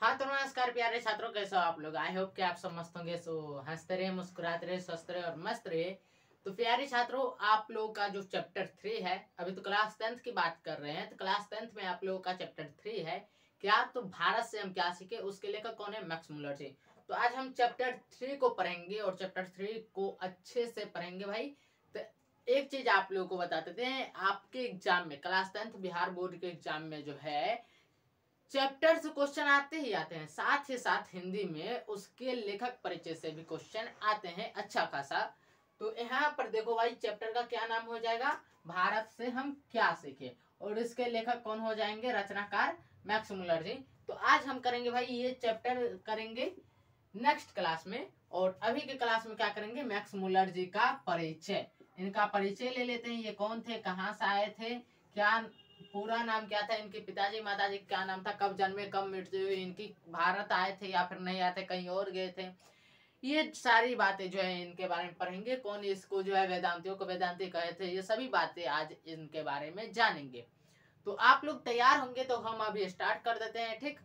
हाँ तो नमस्कार प्यारे छात्रों, कैसे हो आप लोग। आई होप कि आप सब मस्त होंगे। सो हंसते रहे, मुस्कुराते रहे, स्वस्थ रहे और मस्त रहे। तो प्यारे छात्रों, आप लोगों का जो चैप्टर 3 है, अभी तो क्लास 10th की बात कर रहे हैं, तो क्लास 10th में आप लोगों का चैप्टर 3 है क्या, तो भारत से हम क्या सीखे, उसके लेखक कौन है, मैक्स मुलर जी। तो आज हम चैप्टर 3 को पढ़ेंगे और चैप्टर 3 को अच्छे से पढ़ेंगे भाई। तो एक चीज आप लोगों को बता देते हैं, आपके एग्जाम में क्लास 10th बिहार बोर्ड के एग्जाम में जो है चैप्टर से क्वेश्चन आते ही आते हैं, साथ ही साथ हिंदी में उसके लेखक परिचय से भी क्वेश्चन आते हैं अच्छा खासा। तो यहाँ पर देखो भाई, चैप्टर का क्या नाम हो जाएगा, भारत से हम क्या सीखे, और इसके लेखक कौन हो जाएंगे, रचनाकार मैक्स मुलर जी। तो आज हम करेंगे भाई ये चैप्टर करेंगे नेक्स्ट क्लास में, और अभी के क्लास में क्या करेंगे, मैक्स मुलर जी का परिचय, इनका परिचय ले लेते हैं। ये कौन थे, कहाँ से आए थे, क्या पूरा नाम क्या था, इनके पिताजी माताजी क्या नाम था, कब जन्मे कब मृत्यु हुई इनकी, भारत आए थे या फिर नहीं आए थे, कहीं और गए थे, ये सारी बातें जो है इनके बारे में पढ़ेंगे। कौन इसको जो है वेदांतियों को वेदांती कहे थे, ये सभी बातें आज इनके बारे में जानेंगे। तो आप लोग तैयार होंगे तो हम अभी स्टार्ट कर देते हैं, ठीक।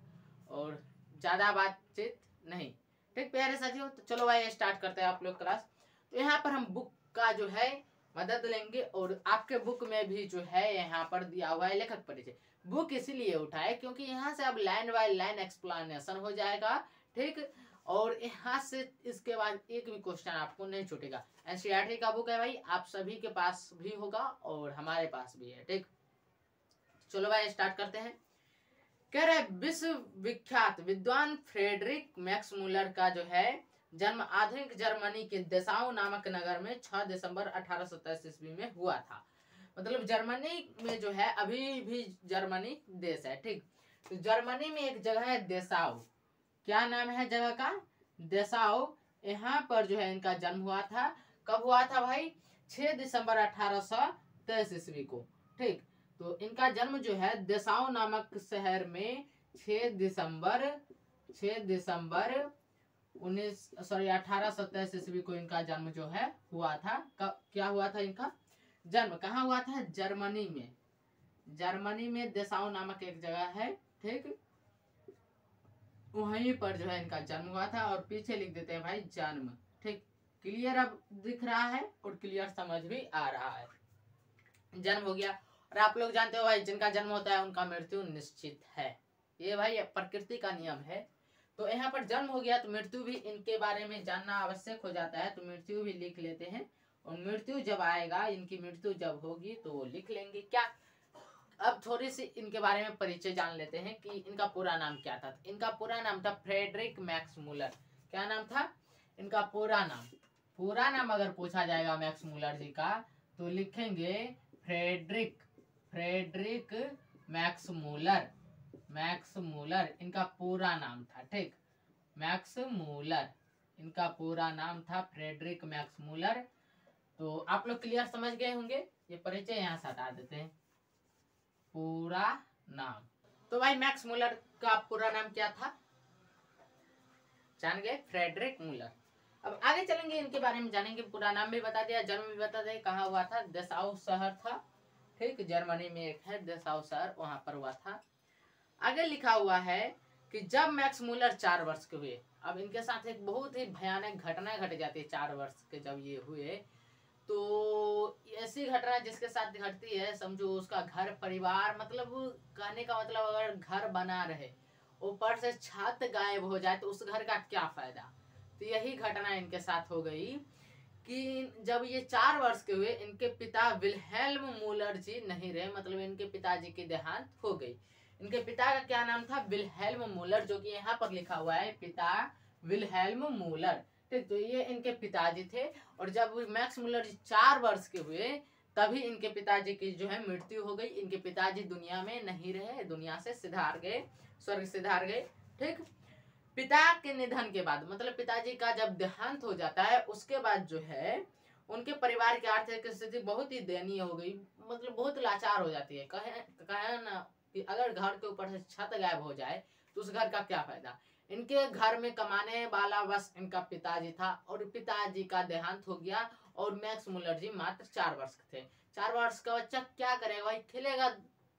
और ज्यादा बातचीत नहीं, ठीक प्यारे साथियों। तो चलो भाई स्टार्ट करते हैं आप लोग क्लास। तो यहाँ पर हम बुक का जो है मदद लेंगे, और आपके बुक में भी जो है यहाँ पर दिया हुआ है लेखक परिचय। बुक इसीलिए उठाए क्योंकि यहाँ से अब लाइन बाय लाइन एक्सप्लेनेशन हो जाएगा, ठीक। और यहाँ से इसके बाद एक भी क्वेश्चन आपको नहीं छूटेगा। एनसीईआरटी का बुक है भाई, आप सभी के पास भी होगा और हमारे पास भी है, ठीक। चलो भाई स्टार्ट करते हैं। कह रहे विश्व विख्यात विद्वान फ्रेडरिक मैक्स मुलर का जो है जन्म आधुनिक जर्मनी के देसाउ नामक नगर में 6 दिसंबर 1827 ईस्वी में हुआ था। मतलब जर्मनी में जो है, अभी भी जर्मनी देश है, ठीक। तो जर्मनी में एक जगह है देसाउ, क्या नाम है जगह का, देसाउ। यहाँ पर जो है इनका जन्म हुआ था। कब हुआ था भाई, 6 दिसंबर 1823 ईस्वी को, ठीक। तो इनका जन्म जो है देसाउ नामक शहर में 6 दिसंबर 1827 ईस्वी को इनका जन्म जो है हुआ था। कब क्या हुआ था, इनका जन्म कहाँ हुआ था, जर्मनी में। जर्मनी में देसाउ नामक एक जगह है, ठीक, वहीं पर जो है इनका जन्म हुआ था। और पीछे लिख देते हैं भाई जन्म, ठीक। क्लियर अब दिख रहा है और क्लियर समझ भी आ रहा है। जन्म हो गया, और आप लोग जानते हो भाई जिनका जन्म होता है उनका मृत्यु निश्चित है, ये भाई प्रकृति का नियम है। तो यहाँ पर जन्म हो गया तो मृत्यु भी इनके बारे में जानना आवश्यक हो जाता है, तो मृत्यु भी लिख लेते हैं। और मृत्यु जब आएगा, इनकी मृत्यु जब होगी तो वो लिख लेंगे क्या। अब थोड़ी सी इनके बारे में परिचय जान लेते हैं कि इनका पूरा नाम क्या था। इनका पूरा नाम था फ्रेडरिक मैक्स मुलर। क्या नाम था इनका पूरा नाम, पूरा नाम अगर पूछा जाएगा मैक्स मुलर जी का तो लिखेंगे Friedrich, Friedrich Max Muller. Max Muller इनका पूरा नाम था, ठीक। मैक्स मुलर इनका पूरा नाम था, फ्रेडरिक मैक्स मुलर। तो आप लोग क्लियर समझ गए होंगे। ये परिचय यहाँ से हटा देते हैं, पूरा नाम। तो भाई मैक्स मुलर का पूरा नाम क्या था, जान गए, फ्रेडरिक मुलर। अब आगे चलेंगे, इनके बारे में जानेंगे। पूरा नाम भी बता दिया, जन्म भी बता दिया, कहाँ हुआ था, देसाउ शहर था, ठीक। जर्मनी में एक है देसाउ शहर, वहां पर हुआ था। आगे लिखा हुआ है कि जब मैक्स मुलर 4 वर्ष के हुए, अब इनके साथ एक बहुत ही भयानक घटना घट जाती है 4 वर्ष के जब ये हुए। तो ऐसी घटना जिसके साथ घटती है, समझो उसका घर परिवार, मतलब कहने का मतलब अगर घर बना रहे ऊपर से छत गायब हो जाए तो उस घर का क्या फायदा। तो यही घटना इनके साथ हो गई कि जब ये 4 वर्ष के हुए, इनके पिता विल्हेल्म मुलर जी नहीं रहे, मतलब इनके पिताजी की देहांत हो गई। इनके पिता का क्या नाम था, विल्हेल्म मुलर, जो कि यहाँ पर लिखा हुआ है पिता विल्हेल्म मुलर, ठीक। तो ये इनके पिताजी थे। और जब मैक्स मुलर जी 4 वर्ष के हुए तभी इनके पिताजी की जो है मृत्यु हो गई। इनके पिताजी दुनिया में नहीं रहे, दुनिया से सिधार गए, स्वर्ग सिधार गए, ठीक। पिता के निधन के बाद, मतलब पिताजी का जब देहांत हो जाता है उसके बाद जो है उनके परिवार की आर्थिक स्थिति बहुत ही दयनीय हो गई, मतलब बहुत लाचार हो जाती है। कहे ना कि अगर घर के ऊपर से छत गायब हो जाए तो उस घर का क्या फायदा। इनके घर में कमाने वाला बस इनका पिताजी था, और पिताजी का देहांत हो गया। और मैक्स मुलर जी मात्र 4 वर्ष के थे। 4 वर्ष का बच्चा क्या करेगा भाई, खेलेगा,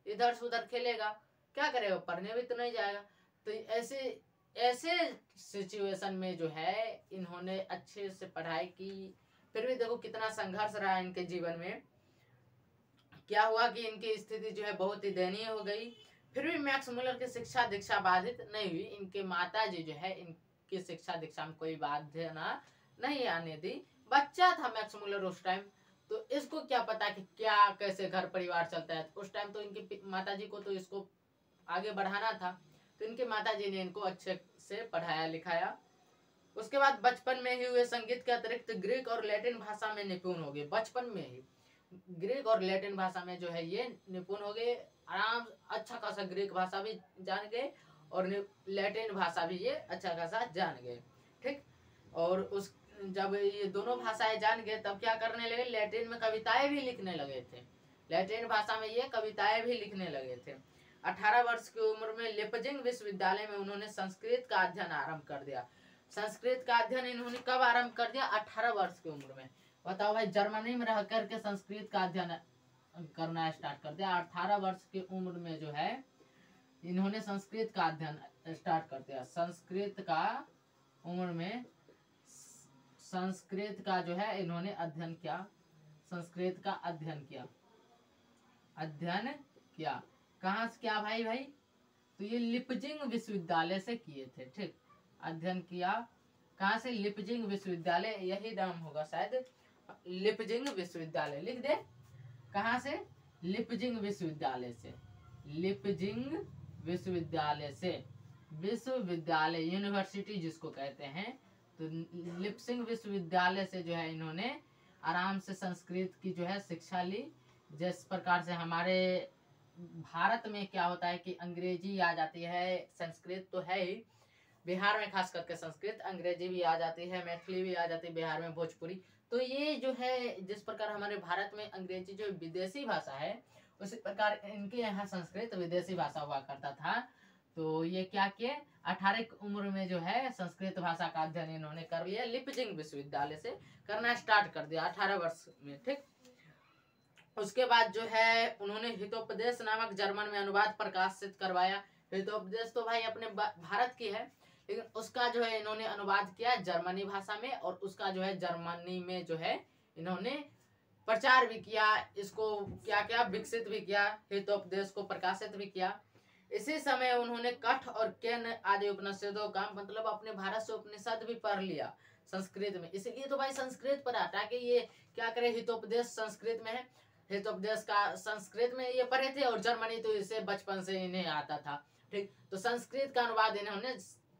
इधर से उधर खेलेगा, क्या करेगा, पढ़ने भी तो नहीं जाएगा। तो ऐसे ऐसे सिचुएशन में जो है इन्होंने अच्छे से पढ़ाई की, फिर भी देखो कितना संघर्ष रहा इनके जीवन में। क्या हुआ कि इनकी स्थिति जो है बहुत ही दयनीय हो गई। फिर भी मैक्स मुलर की शिक्षा दीक्षा बाधित नहीं हुई। इनके माता जी जो है इनकी शिक्षा दीक्षा में कोई बाधा नहीं आने दी। बच्चा था मैक्स मुलर उस टाइम, तो इसको क्या पता कि क्या कैसे घर परिवार चलता है। उस टाइम तो इनकी माता जी को तो इसको आगे बढ़ाना था, तो इनके माता जी ने इनको अच्छे से पढ़ाया लिखाया। उसके बाद बचपन में ही हुए संगीत के अतिरिक्त ग्रीक और लैटिन भाषा में निपुण हो गए। बचपन में ही ग्रीक और लैटिन भाषा में जो है ये निपुण हो गए। आराम अच्छा खासा ग्रीक भाषा भी जान गए और लैटिन भाषा भी ये अच्छा खासा जान गए। ठीक, और उस जब ये दोनों भाषाएं जान गए तब क्या करने लगे, लैटिन में कविताएं भी लिखने लगे थे। लैटिन भाषा में ये कविताएं भी लिखने लगे थे। 18 वर्ष की उम्र में लिपजिंग विश्वविद्यालय में उन्होंने संस्कृत का अध्ययन आरंभ कर दिया। संस्कृत का अध्ययन इन्होंने कब आरंभ कर दिया? 18 वर्ष की उम्र में। बताओ भाई, जर्मनी में रह करके संस्कृत का अध्ययन करना स्टार्ट कर दिया। 18 वर्ष की उम्र में जो है इन्होंने संस्कृत का अध्ययन स्टार्ट कर दिया। संस्कृत का उम्र में संस्कृत का जो है इन्होंने अध्ययन किया। संस्कृत का अध्ययन किया, अध्ययन किया। कहाँ से किया भाई? तो ये लिपजिंग विश्वविद्यालय से किए थे। ठीक, अध्ययन किया कहाँ से? लिपजिंग विश्वविद्यालय, यही नाम होगा शायद, लिपजिंग विश्वविद्यालय लिख दे। कहाँ से? लिपजिंग विश्वविद्यालय से। लिपजिंग विश्वविद्यालय से, विश्वविद्यालय यूनिवर्सिटी जिसको कहते हैं, तो लिपजिंग विश्वविद्यालय से जो है इन्होंने आराम से संस्कृत की जो है शिक्षा ली। जिस प्रकार से हमारे भारत में क्या होता है कि अंग्रेजी आ जाती है, संस्कृत तो है ही, बिहार में खास करके संस्कृत, अंग्रेजी भी आ जाती है, मैथिली भी आ जाती है, बिहार में भोजपुरी। तो ये जो है जिस प्रकार हमारे भारत में अंग्रेजी जो विदेशी भाषा है, उसी प्रकार इनके यहाँ संस्कृत विदेशी भाषा हुआ करता था। तो ये क्या किए, 18 की उम्र में जो है संस्कृत भाषा का अध्ययन इन्होंने कर लिया। लिपजिंग विश्वविद्यालय से करना स्टार्ट कर दिया 18 वर्ष में। ठीक, उसके बाद जो है उन्होंने हितोपदेश नामक जर्मन में अनुवाद प्रकाशित करवाया। हितोपदेश तो भाई अपने भारत की है, लेकिन उसका जो है इन्होंने अनुवाद किया जर्मनी भाषा में, और उसका जो है जर्मनी में जो है इन्होंने प्रचार भी किया, इसको क्या क्या विकसित भी किया, हितोपदेश को प्रकाशित भी किया। इसी समय उन्होंने कठ और केन आदि उपनिषदों का मतलब अपने भारत से उपनिषद भी पढ़ लिया संस्कृत में। इसलिए तो भाई संस्कृत पढ़ा, ताकि ये क्या करे, हितोपदेश संस्कृत में है, हितोपदेश का संस्कृत में ये पढ़े थे, और जर्मनी तो इसे बचपन से इन्हें आता था। ठीक, तो संस्कृत का अनुवाद इन्होंने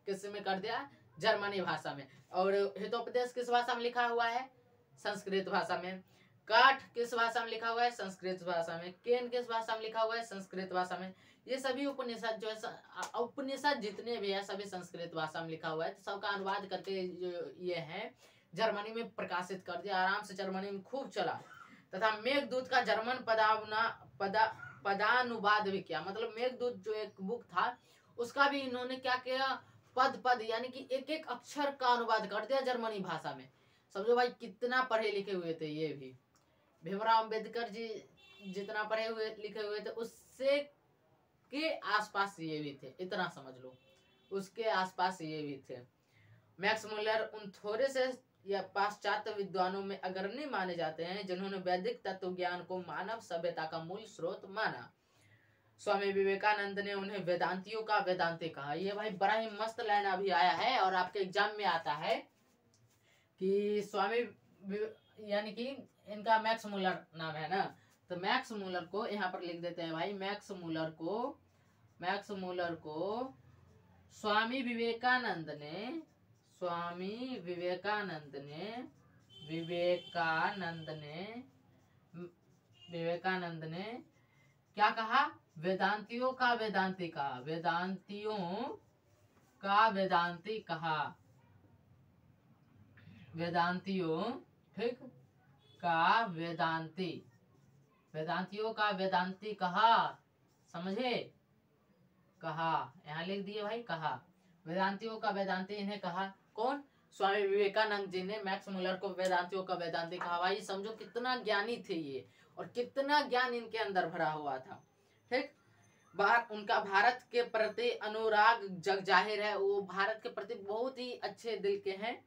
किस में कर दिया? जर्मनी भाषा में। और हितोपदेश किस भाषा में लिखा हुआ है? संस्कृत भाषा में। काठ किस भाषा में लिखा हुआ है? संस्कृत भाषा में। केन किस भाषा में लिखा हुआ है? संस्कृत भाषा में। ये सभी उपनिषद जो है, उपनिषद जितने भी है सभी संस्कृत भाषा में लिखा हुआ है। तो सबका अनुवाद करके जो ये है जर्मनी में प्रकाशित कर दिया। आराम से जर्मनी में खूब चला। तथा मेघदूत का जर्मन पदानुवाद भी किया। मतलब मेघदूत जो एक बुक था उसका भी इन्होंने क्या किया, पद पद यानी कि एक एक अक्षर का अनुवाद कर दिया जर्मनी भाषा में। समझो भाई कितना पढ़े लिखे हुए थे ये भी। भीमराव अंबेडकर जी जितना पढ़े हुए लिखे हुए थे उससे के आसपास ये भी थे, इतना समझ लो, उसके आसपास ये भी थे। मैक्स मुलर उन थोड़े से या पाश्चात्य विद्वानों में अग्रणी माने जाते हैं जिन्होंने वैदिक तत्व ज्ञान को मानव सभ्यता का मूल स्रोत माना। स्वामी विवेकानंद ने उन्हें वेदांतियों का वेदांती कहा। ये भाई बड़ा ही मस्त लाइन अभी आया है और आपके एग्जाम में आता है कि स्वामी यानी कि इनका मैक्स मुलर नाम है ना, तो मैक्स मुलर को यहाँ पर लिख देते हैं भाई। मैक्स मुलर को स्वामी विवेकानंद ने क्या कहा? वेदांतियों का वेदांती कहा। वेदांतियों का वेदांती कहा। वेदांतियों, ठीक, का वेदांती, वेदांतियों का वेदांती कहा। समझे? कहा, यहाँ लिख दिए भाई, कहा। वेदांतियों का वेदांती इन्हें कहा। कौन? स्वामी विवेकानंद जी ने मैक्स मुलर को वेदांतियों का वेदांती कहा। भाई समझो कितना ज्ञानी थे ये और कितना ज्ञान इनके अंदर भरा हुआ था। ठीक, उनका भारत के प्रति अनुराग जग जाहिर है। वो भारत के प्रति बहुत ही अच्छे दिल के हैं।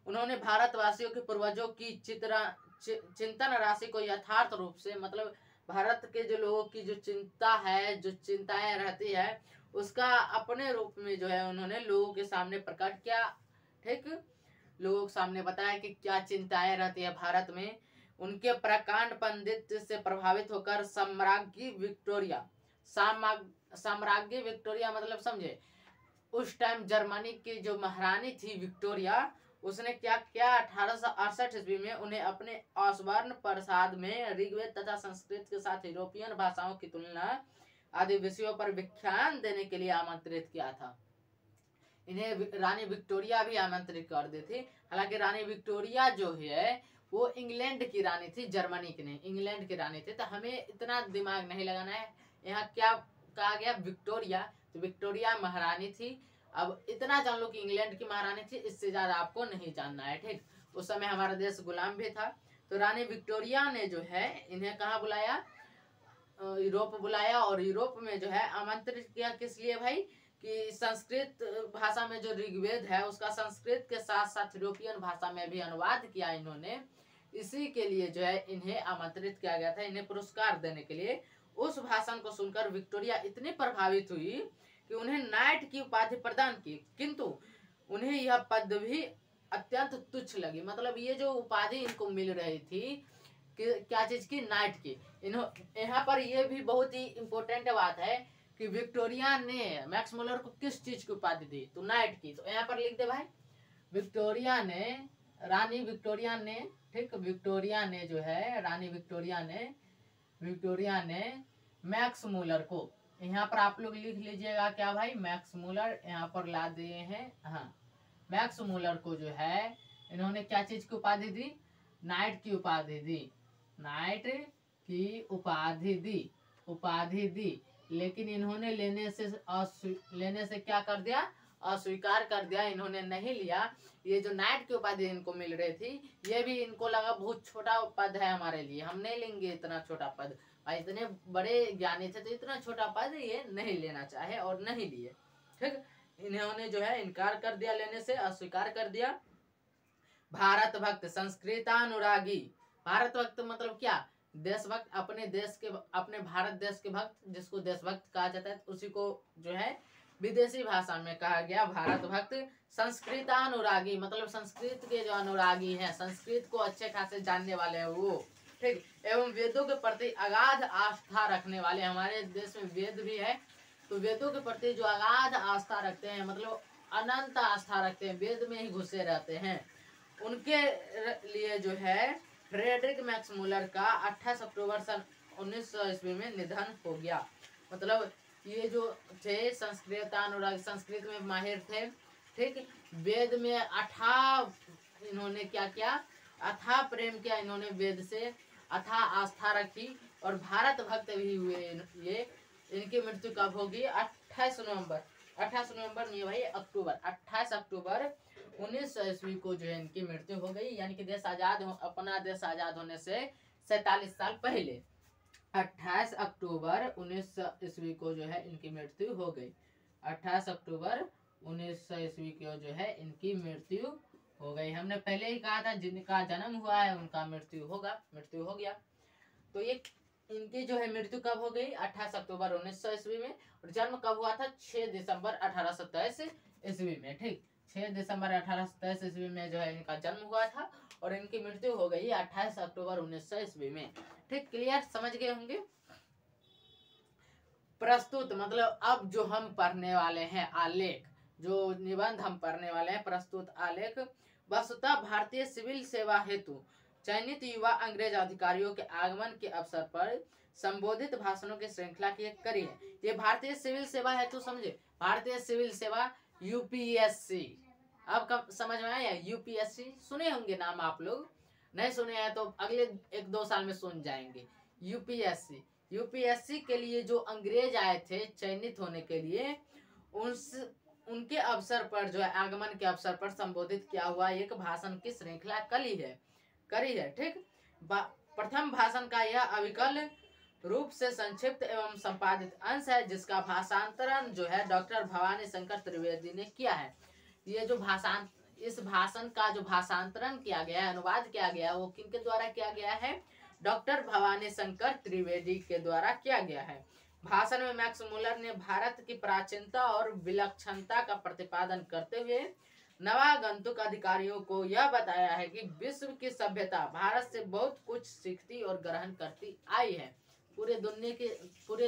उन्होंने भारतवासियों के पूर्वजों की चिंतन राशि को यथार्थ रूप से, मतलब भारत के जो लोगों की जो चिंता है, जो चिंताएं रहती है, उसका अपने रूप में जो है उन्होंने लोगों के सामने प्रकट किया। ठीक, लोगों के सामने बताया कि क्या चिंताएं रहती है भारत में। उनके प्रकांड पंडित से प्रभावित होकर साम्राज्ञी विक्टोरिया, साम्राज्ञी विक्टोरिया मतलब समझे, उस टाइम जर्मनी की जो महारानी थी विक्टोरिया, उसने क्या किया, 1868 ईस्वी में उन्हें अपने ऑसबर्न प्रासाद में ऋग्वेद तथा संस्कृत के साथ यूरोपियन भाषाओं की तुलना आदि विषयों पर व्याख्यान देने के लिए आमंत्रित किया था। इन्हें रानी विक्टोरिया भी आमंत्रित कर दी थी। हालांकि रानी विक्टोरिया जो है वो इंग्लैंड की रानी थी, जर्मनी की नहीं, इंग्लैंड की रानी थी। तो हमें इतना दिमाग नहीं लगाना है। यहाँ क्या कहा गया, विक्टोरिया, तो विक्टोरिया महारानी थी। अब इतना जान लो कि इंग्लैंड की महारानी थी, इससे ज्यादा आपको नहीं जानना है। ठीक, उस समय हमारा देश गुलाम भी था। तो रानी विक्टोरिया ने जो है इन्हें कहाँ बुलाया, यूरोप बुलाया। और यूरोप में जो है आमंत्रित किया, किस लिए भाई, कि संस्कृत भाषा में जो ऋग्वेद है उसका संस्कृत के साथ साथ यूरोपियन भाषा में भी अनुवाद किया इन्होंने। इसी के लिए जो है इन्हें आमंत्रित किया गया था, इन्हें पुरस्कार देने के लिए। उस भाषण को सुनकर विक्टोरिया इतनी प्रभावित हुई कि उन्हें नाइट की उपाधि प्रदान की, किंतु उन्हें यह पदवी अत्यंत तुच्छ लगी। मतलब ये जो उपाधि इनको मिल रही थी कि क्या चीज की, नाइट की। यहाँ पर ये भी बहुत ही इंपॉर्टेंट बात है कि विक्टोरिया ने मैक्स मुलर को किस चीज की उपाधि दी, तो नाइट की। तो यहाँ पर लिख दे भाई, विक्टोरिया ने, रानी विक्टोरिया ने, ठीक, विक्टोरिया ने जो है, रानी विक्टोरिया ने मैक्स मुलर को, यहाँ पर आप लोग लिख लीजिएगा क्या भाई, मैक्स मुलर यहाँ पर ला दिए हैं। हाँ, मैक्स मुलर को जो है इन्होंने क्या चीज की उपाधि दी, नाइट की उपाधि दी, नाइट की उपाधि दी। लेकिन इन्होंने लेने से क्या कर दिया, अस्वीकार कर दिया, इन्होंने नहीं लिया। ये जो नाइट की उपाधि इनको मिल रही थी, ये भी इनको लगा बहुत छोटा पद है हमारे लिए, हम नहीं लेंगे इतना छोटा पद। भाई इतने बड़े ज्ञानी थे तो इतना छोटा पद ये नहीं लेना चाहे और नहीं लिए। ठीक, इन्होंने जो है इनकार कर दिया, लेने से अस्वीकार कर दिया। भारत भक्त, संस्कृतानुरागी, भारत भक्त मतलब क्या, देशभक्त, अपने देश के, अपने भारत देश के भक्त, जिसको देशभक्त कहा जाता है, उसी को जो है विदेशी भाषा में कहा गया भारत भक्त। संस्कृतानुरागी मतलब संस्कृत के जो अनुरागी हैं, संस्कृत को अच्छे खासे जानने वाले हैं वो। ठीक, एवं वेदों के प्रति अगाध आस्था रखने वाले, हमारे देश में वेद भी है, तो वेदों के प्रति जो अगाध आस्था रखते हैं, मतलब अनंत आस्था रखते हैं, वेद में ही घुसे रहते हैं, उनके लिए जो है फ्रेडरिक मैक्स मुलर का 28 अक्टूबर सन 1900 ईस्वी में निधन हो गया। मतलब ये जो थे संस्कृतानुराग, संस्कृत में माहिर थे। ठीक, वेद में इन्होंने क्या किया, अथाह प्रेम किया इन्होंने वेद से, अथाह आस्था रखी और भारत भक्त भी हुए ये। इनकी मृत्यु कब होगी, 28 नवंबर नहीं भाई, अक्टूबर, 28 अक्टूबर 1900 ईस्वी को जो है इनकी मृत्यु हो गई। यानी कि देश आजाद, अपना देश आजाद होने से 47 साल पहले 28 अक्टूबर 1900 ईस्वी को जो है इनकी मृत्यु हो गई। 28 अक्टूबर 1900 ईस्वी को जो है इनकी मृत्यु हो गई। हमने पहले ही कहा था जिनका जन्म हुआ है उनका मृत्यु हो गया। तो ये इनकी जो है मृत्यु कब हो गई, 28 अक्टूबर 1900 ईस्वी में। और जन्म कब हुआ था, 6 दिसंबर 1827 ईस्वी में। ठीक, 6 दिसंबर 1827 ईस्वी में जो है इनका जन्म हुआ था और इनकी मृत्यु हो गई 28 अक्टूबर 1900 ईस्वी में। ठीक, क्लियर, समझ गए होंगे। प्रस्तुत मतलब अब जो हम पढ़ने वाले हैं आलेख, जो निबंध हम पढ़ने वाले हैं, प्रस्तुत आलेख वस्तुतः भारतीय सिविल सेवा हेतु चयनित युवा अंग्रेज अधिकारियों के आगमन के अवसर पर संबोधित भाषणों की श्रृंखला की एक कड़ी है। ये भारतीय सिविल सेवा हेतु, समझे, भारतीय सिविल सेवा यूपीएससी। अब कब समझ में आया, यूपीएससी सुने होंगे नाम, आप लोग नहीं सुने हैं तो अगले 1-2 साल में सुन जाएंगे। यूपीएससी के लिए जो अंग्रेज आए थे चयनित होने के लिए, उनके अवसर पर जो है, आगमन के अवसर पर संबोधित किया हुआ एक भाषण की श्रृंखला करी है। ठीक, प्रथम भाषण का यह अविकल रूप से संक्षिप्त एवं संपादित अंश है, जिसका भाषांतरण जो है डॉक्टर भवानी शंकर त्रिवेदी ने किया है। ये जो इस भाषण का जो भाषांतरण किया गया है, अनुवाद किया गया है, वो किनके द्वारा किया गया है? डॉक्टर भवानी शंकर त्रिवेदी के द्वारा किया गया है। भाषण में मैक्स मुलर ने भारत की प्राचीनता और विलक्षणता का प्रतिपादन करते हुए नवागंतुक अधिकारियों को यह बताया है कि विश्व की सभ्यता भारत से बहुत कुछ सीखती और ग्रहण करती आई है। पूरे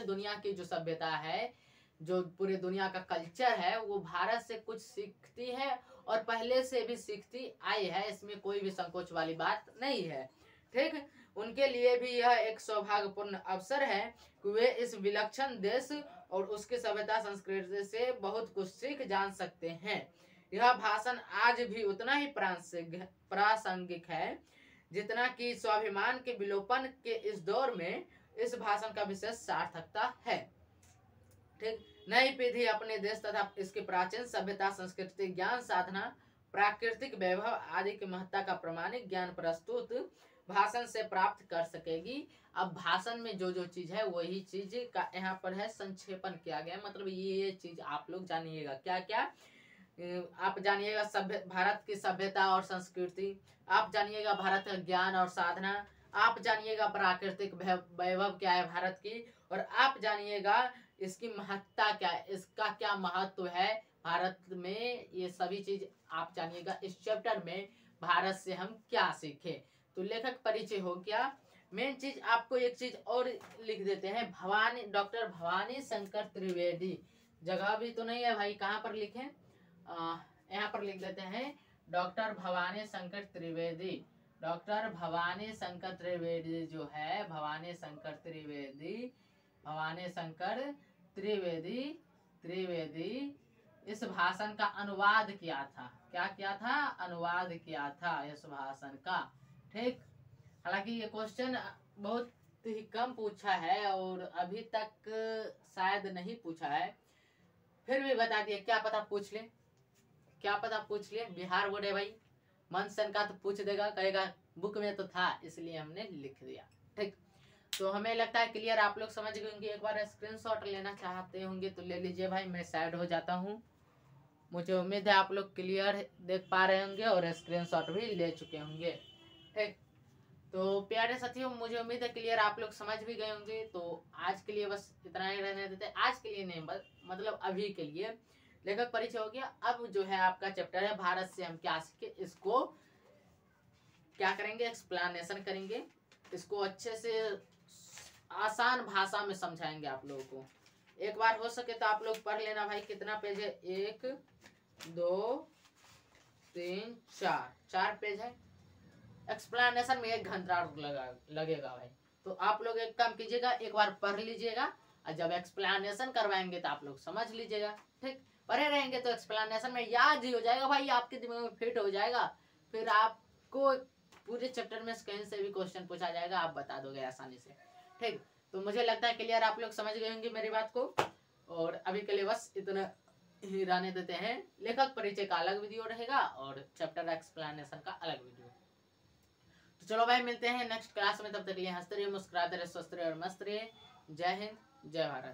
दुनिया की जो सभ्यता है, जो पूरे दुनिया का कल्चर है, वो भारत से कुछ सीखती है और पहले से भी सीखती आई है। इसमें कोई भी संकोच वाली बात नहीं है। ठीक, उनके लिए भी यह एक सौभाग्यपूर्ण अवसर है कि वे इस विलक्षण देश और उसकी सभ्यता संस्कृति से बहुत कुछ सीख जान सकते हैं। यह भाषण आज भी उतना ही प्रासंगिक है जितना कि स्वाभिमान के विलोपन के इस दौर में इस भाषण का विशेष सार्थकता है। ठीक, नई पीढ़ी अपने देश तथा इसकी प्राचीन सभ्यता, संस्कृति, ज्ञान साधना, प्राकृतिक वैभव आदि की महत्ता का प्रमाणिक ज्ञान प्रस्तुत भाषण से प्राप्त कर सकेगी। अब भाषण में जो जो चीज है वही चीज का यहाँ पर है संक्षेपण किया गया। मतलब ये चीज आप लोग जानिएगा। क्या क्या आप जानिएगा? भारत की सभ्यता और संस्कृति, आप जानिएगा भारत का ज्ञान और साधना, आप जानिएगा प्राकृतिक वैभव क्या है भारत की, और आप जानिएगा इसकी महत्ता क्या है, इसका क्या महत्व है भारत में। ये सभी चीज आप जानिएगा इस चैप्टर में। भारत से हम क्या सीखे, तो लेखक परिचय हो गया। मेन चीज आपको एक चीज और लिख देते हैं, डॉक्टर भवानी शंकर त्रिवेदी। जगह भी तो नहीं है भाई, कहाँ पर लिखें? यहाँ पर लिख देते हैं डॉक्टर भवानी शंकर त्रिवेदी। डॉक्टर भवानी शंकर त्रिवेदी जो है, भवानी शंकर त्रिवेदी इस भाषण का अनुवाद किया था। क्या किया था? अनुवाद किया था इस भाषण का। ठीक, हालांकि ये क्वेश्चन बहुत ही कम पूछा है और अभी तक शायद नहीं पूछा है, फिर भी बता दिए, क्या पता पूछ ले, क्या पता पूछ ले। बिहार बोर्ड है भाई, मन सन का तो पूछ देगा, कहेगा बुक में तो था इसलिए हमने लिख दिया। ठीक, तो हमें लगता है क्लियर आप लोग समझ गए होंगे। एक बार स्क्रीनशॉट लेना चाहते होंगे तो ले लीजिए भाई, मैं साइड हो जाता हूँ। मुझे उम्मीद है आप लोग क्लियर देख पा रहे होंगे और स्क्रीनशॉट भी ले चुके होंगे। ठीक, तो प्यारे साथियों, मुझे उम्मीद है क्लियर आप लोग समझ भी गए होंगे। तो आज के लिए बस इतना ही रहने देते, आज के लिए नहीं, मतलब अभी के लिए लेखक परिचय हो गया। अब जो है आपका चैप्टर है भारत से हम क्या सीखे, इसको क्या करेंगे? एक्सप्लेनेशन करेंगे। इसको अच्छे से आसान भाषा में समझाएंगे आप लोगों को। एक बार हो सके तो आप लोग पढ़ लेना भाई। कितना पेज है? 1 2 3 4 पेज है। एक्सप्लेनेशन में 1 घंटा लगेगा भाई। तो आप लोग एक काम कीजिएगा, एक बार पढ़ लीजिएगा और जब एक्सप्लेनेशन करवाएंगे तो आप लोग समझ लीजिएगा। ठीक, पढ़े रहेंगे तो एक्सप्लेनेशन में याद ही हो जाएगा भाई, आपके दिमाग में फिट हो जाएगा। फिर आपको पूरे चैप्टर में कहीं से भी क्वेश्चन पूछा जाएगा, आप बता दोगे आसानी से। ठीक, तो मुझे लगता है क्लियर आप लोग समझ गए होंगे मेरी बात को। और अभी के लिए बस इतना ही रहने देते हैं। लेखक परिचय का अलग वीडियो रहेगा और चैप्टर एक्सप्लेनेशन का अलग वीडियो। तो चलो भाई, मिलते हैं नेक्स्ट क्लास में। तब तक के लिए हंसते रहिए, मुस्कुराते रहिए, स्वस्थ रहिए और मस्त रहिए। जय हिंद, जय भारत।